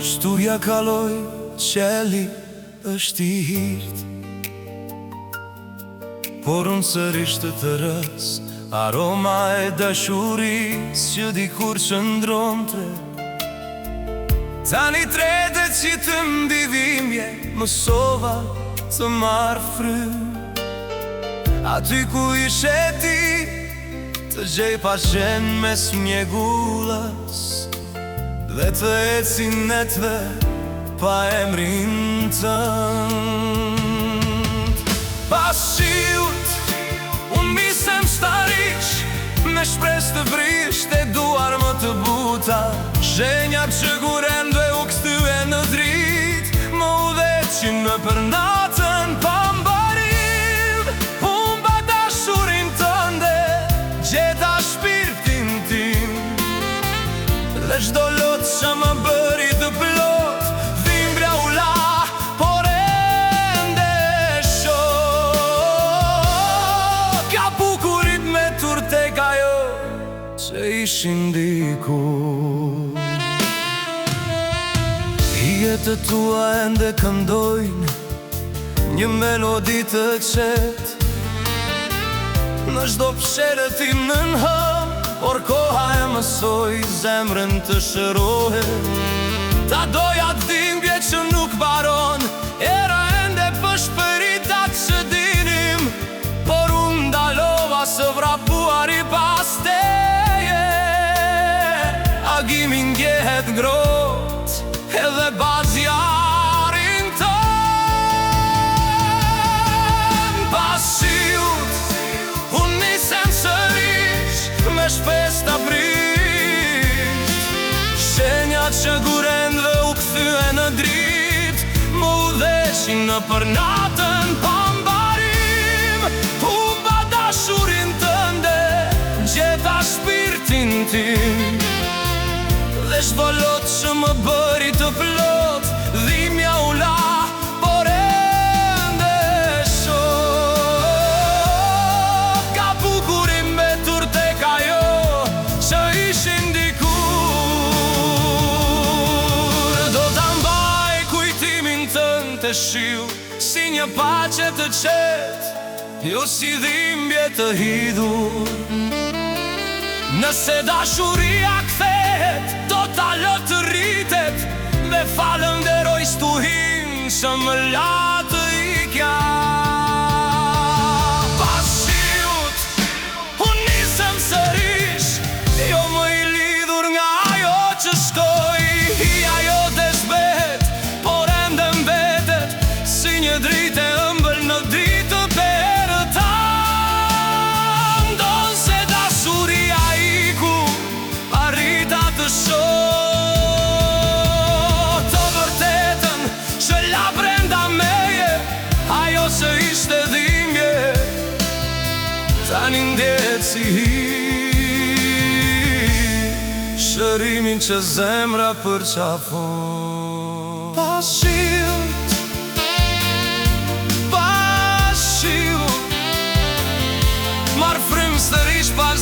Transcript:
Shturja kaloi, qeli është I hirt, por unë sërish të rës, aroma e dashuris që dikur qëndronte. Tani tretet që të mbivimje, mësova të marë fry. Aty ku ishe ti, të gjej pashen mes mjegullës, dhe të ecin netve pa emrin tënd. Pas shiut, unë misem starish, me shpres të vrisht e duar më të buta. Shenjat që kurendve u kthye në drit, më udheqin në për natën pa mbarim. Unë ba dashurin tënde, gjeta shpirtin tim, dhe çdo lot që më bëri të plot, dhimbja u la, por ende shoh. Ka bukurit me tur tek ajo që ishin dikur. Hijet e tua ende këndojnë një melodi të qetë, në çdo psheretim në nhëm, por koha e mësoj zemrën të shërohet. Ta doja dhimbje që nuk baron, era ende pëshpëritat që dinim, por unë ndalova së vrapuar I pas teje. Agimi ngjehet ngrot, edhe bazjarin tën. Pas shiut, unë nisem sërish, me shpes të prisht. Shenjat që kurendve u kthye në drit, më udheqin në për natën pa mbarim. Humba dashurin tënde, gjeta shpirtin tim, dhe çdo lot që më bëri të plot, dhimbja u la, por ende shoh. Ka bukurim me tur tek ajo që ishin dikur. Do ta mbaj kujtimin tënd të shiu, si një paqe të qetë, jo si dhimbje të hidhur. Nëse dashuria kthehet, do ta lë të rritet, dhe falënderoj stuhin që më la të ikja. Pas shiut, unë nisem sërish, jo më I lidhur nga ajo që shkoj. Ajo të zbet, por ende mbetet, si një dritë e ëmbël në dritë të perëta. Ndonë se dashuria iku, arrita të shoh të vërtetën që la brenda meje, ajo që ishte dhimbje, tani ndjehet si hi. Shërimin që zemra përqafon. Pas shiut, pas shiut, marr frymë sërish pas